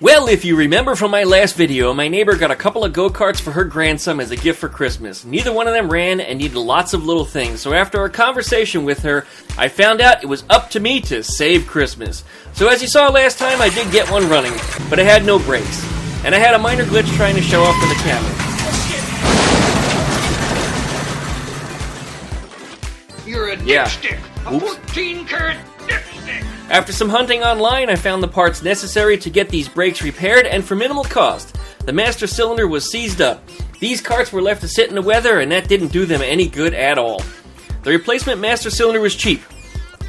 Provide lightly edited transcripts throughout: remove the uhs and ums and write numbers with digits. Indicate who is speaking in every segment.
Speaker 1: Well, if you remember from my last video, my neighbor got a couple of Go Karts for her grandson as a gift for Christmas. Neither one of them ran and needed lots of little things, so after a conversation with her, I found out it was up to me to save Christmas. So as you saw last time, I did get one running, but I had no brakes. And I had a minor glitch trying to show off for the camera.
Speaker 2: You're a dipstick! A 14-karat dipstick!
Speaker 1: After some hunting online, I found the parts necessary to get these brakes repaired, and for minimal cost. The master cylinder was seized up. These carts were left to sit in the weather, and that didn't do them any good at all. The replacement master cylinder was cheap.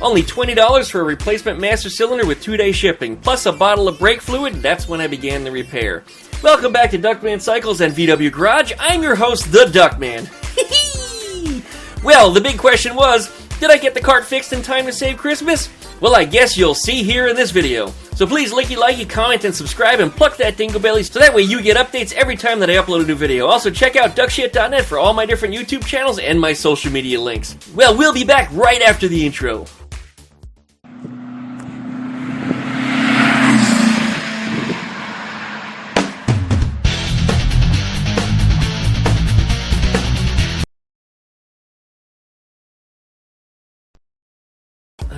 Speaker 1: Only $20 for a replacement master cylinder with 2-day shipping, plus a bottle of brake fluid. That's when I began the repair. Welcome back to Duckman Cycles and VW Garage. I'm your host, the Duckman. Well, the big question was, did I get the cart fixed in time to save Christmas? Well, I guess you'll see here in this video. So please likey, comment, and subscribe, and pluck that dingle belly so that way you get updates every time that I upload a new video. Also, check out duckshit.net for all my different YouTube channels and my social media links. Well, we'll be back right after the intro.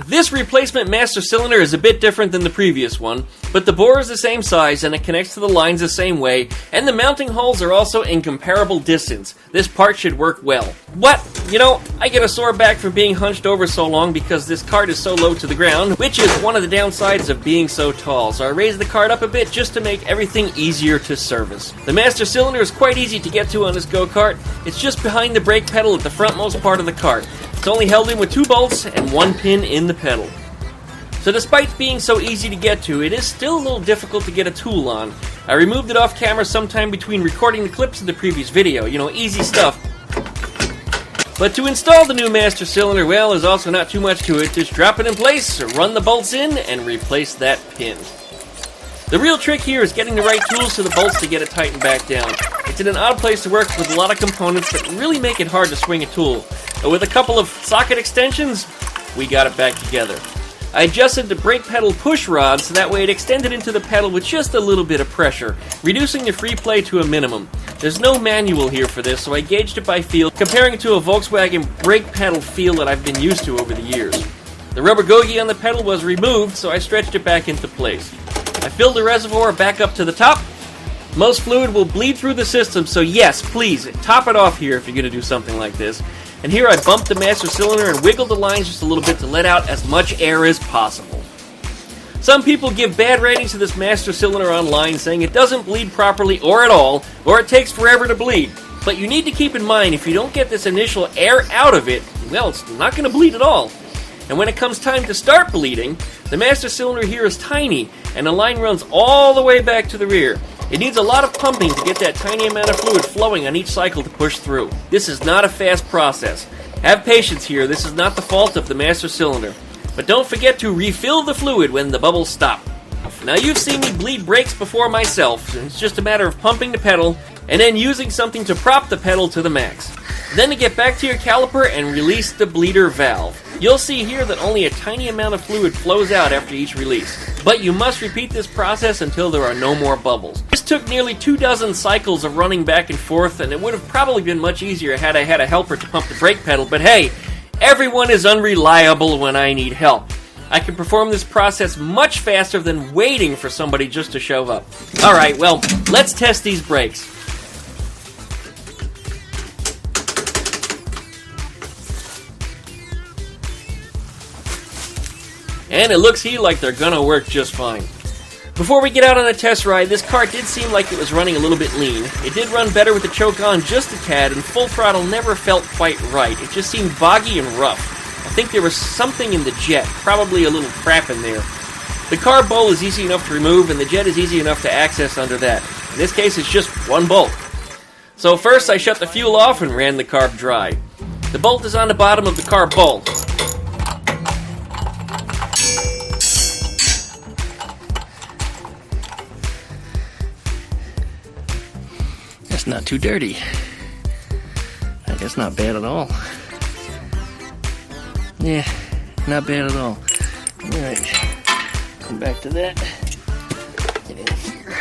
Speaker 1: This replacement master cylinder is a bit different than the previous one, but the bore is the same size and it connects to the lines the same way, and the mounting holes are also in comparable distance. This part should work well. But, you know, I get a sore back from being hunched over so long because this cart is so low to the ground, which is one of the downsides of being so tall, so I raised the cart up a bit just to make everything easier to service. The master cylinder is quite easy to get to on this go-kart. It's just behind the brake pedal at the frontmost part of the cart. It's only held in with 2 bolts and 1 pin in the pedal. So despite being so easy to get to, it is still a little difficult to get a tool on. I removed it off camera sometime between recording the clips of the previous video, you know, easy stuff. But to install the new master cylinder, well, there's also not too much to it. Just drop it in place, run the bolts in, and replace that pin. The real trick here is getting the right tools to the bolts to get it tightened back down. It's in an odd place to work with a lot of components that really make it hard to swing a tool. But with a couple of socket extensions, we got it back together. I adjusted the brake pedal push rod so that way it extended into the pedal with just a little bit of pressure, reducing the free play to a minimum. There's no manual here for this, so I gauged it by feel, comparing it to a Volkswagen brake pedal feel that I've been used to over the years. The rubber gogi on the pedal was removed, so I stretched it back into place. I filled the reservoir back up to the top. Most fluid will bleed through the system, so yes, please, top it off here if you're going to do something like this. And here I bumped the master cylinder and wiggled the lines just a little bit to let out as much air as possible. Some people give bad ratings to this master cylinder online, saying it doesn't bleed properly or at all, or it takes forever to bleed. But you need to keep in mind, if you don't get this initial air out of it, well, it's not going to bleed at all. And when it comes time to start bleeding, the master cylinder here is tiny, and the line runs all the way back to the rear. It needs a lot of pumping to get that tiny amount of fluid flowing on each cycle to push through. This is not a fast process. Have patience here, this is not the fault of the master cylinder. But don't forget to refill the fluid when the bubbles stop. Now you've seen me bleed brakes before myself. It's just a matter of pumping the pedal, and then using something to prop the pedal to the max. Then to get back to your caliper and release the bleeder valve. You'll see here that only a tiny amount of fluid flows out after each release. But you must repeat this process until there are no more bubbles. This took nearly 24 cycles of running back and forth, and it would have probably been much easier had I had a helper to pump the brake pedal, but hey, everyone is unreliable when I need help. I can perform this process much faster than waiting for somebody just to show up. Alright, well, let's test these brakes. And it looks here like they're gonna work just fine. Before we get out on a test ride, this cart did seem like it was running a little bit lean. It did run better with the choke on just a tad, and full throttle never felt quite right. It just seemed boggy and rough. I think there was something in the jet, probably a little crap in there. The carb bowl is easy enough to remove, and the jet is easy enough to access under that. In this case, it's just one bolt. So first, I shut the fuel off and ran the carb dry. The bolt is on the bottom of the carb bowl. That's not too dirty. That's not bad at all. Yeah, not bad at all. Alright, come back to that. Get in here.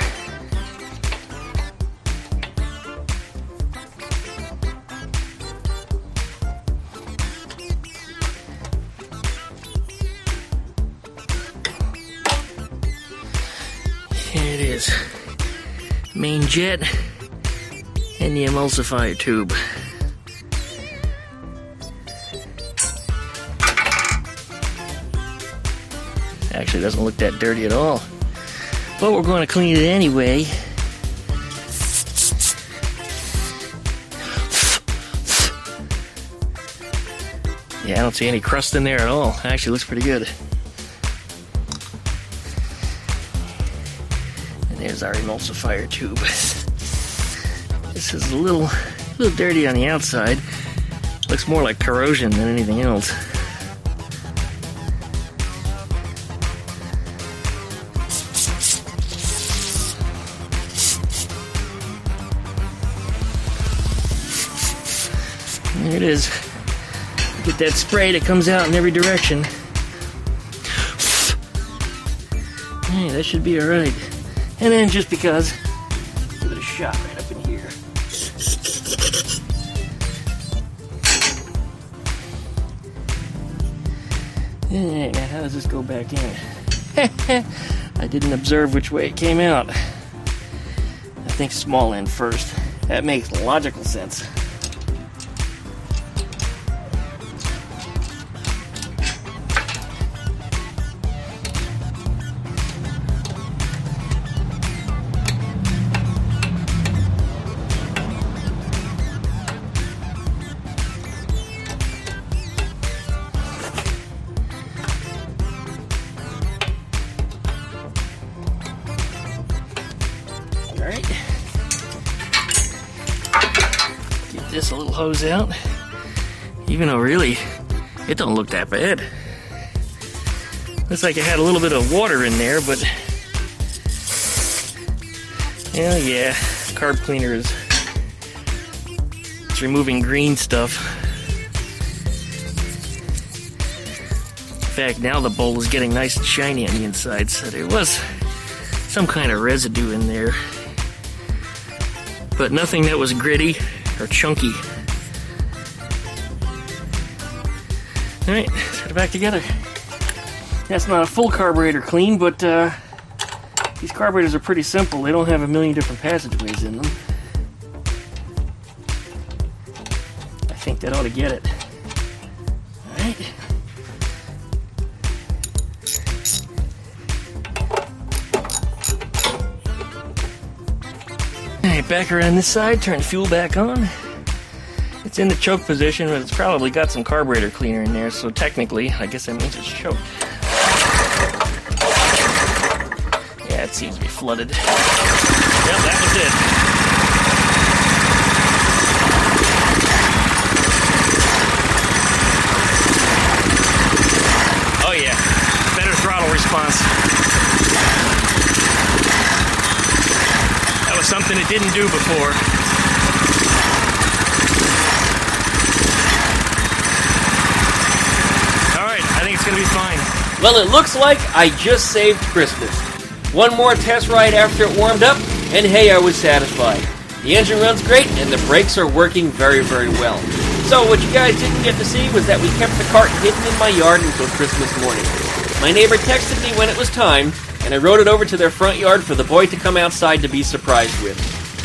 Speaker 1: Here it is. Main jet and the emulsifier tube. Actually, it doesn't look that dirty at all. But we're going to clean it anyway. Yeah, I don't see any crust in there at all. Actually, looks pretty good. And there's our emulsifier tube. This is a little dirty on the outside. Looks more like corrosion than anything else. There it is. Get that spray that comes out in every direction. Hey, that should be alright. And then just because, give it a shot right up in here. Alright, now how does this go back in? I didn't observe which way it came out. I think small end first. That makes logical sense. Alright. Get this little hose out. Even though really, it don't look that bad. Looks like it had a little bit of water in there, but yeah, carb cleaner is it's removing green stuff. In fact, now the bowl is getting nice and shiny on the inside, so there was some kind of residue in there. But nothing that was gritty or chunky. Alright, let's put it back together. That's not a full carburetor clean, but these carburetors are pretty simple. They don't have a million different passageways in them. I think that ought to get it. Alright. Alright, back around this side, turn the fuel back on. It's in the choke position, but it's probably got some carburetor cleaner in there, so technically, I guess that means it's choked. Yeah, it seems to be flooded. Yep, that was it. Oh yeah, better throttle response. That was something it didn't do before. Alright, I think it's gonna be fine. Well, it looks like I just saved Christmas. One more test ride after it warmed up, and hey, I was satisfied. The engine runs great, and the brakes are working very, very well. So what you guys didn't get to see was that we kept the cart hidden in my yard until Christmas morning. My neighbor texted me when it was time, and I rode it over to their front yard for the boy to come outside to be surprised with.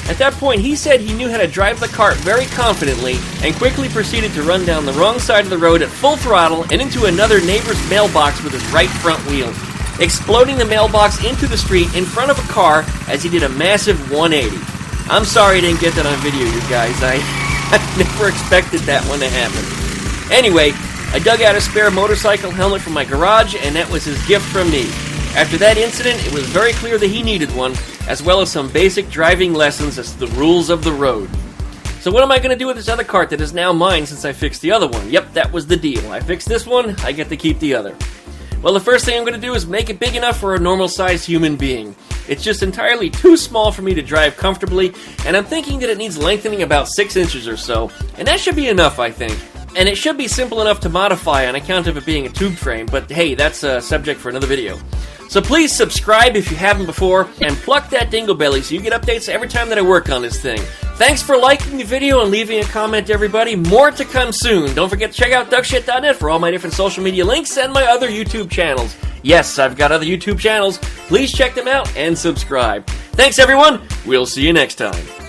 Speaker 1: At that point, he said he knew how to drive the cart very confidently and quickly proceeded to run down the wrong side of the road at full throttle and into another neighbor's mailbox with his right front wheel, exploding the mailbox into the street in front of a car as he did a massive 180. I'm sorry I didn't get that on video, you guys. I never expected that one to happen. Anyway, I dug out a spare motorcycle helmet from my garage, and that was his gift from me. After that incident, it was very clear that he needed one, as well as some basic driving lessons as to the rules of the road. So what am I going to do with this other cart that is now mine since I fixed the other one? Yep, that was the deal. I fixed this one, I get to keep the other. Well, the first thing I'm going to do is make it big enough for a normal-sized human being. It's just entirely too small for me to drive comfortably, and I'm thinking that it needs lengthening about 6 inches or so, and that should be enough, I think. And it should be simple enough to modify on account of it being a tube frame, but hey, that's a subject for another video. So please subscribe if you haven't before, and pluck that dingle belly so you get updates every time that I work on this thing. Thanks for liking the video and leaving a comment, everybody. More to come soon. Don't forget to check out duckshit.net for all my different social media links and my other YouTube channels. Yes, I've got other YouTube channels. Please check them out and subscribe. Thanks, everyone. We'll see you next time.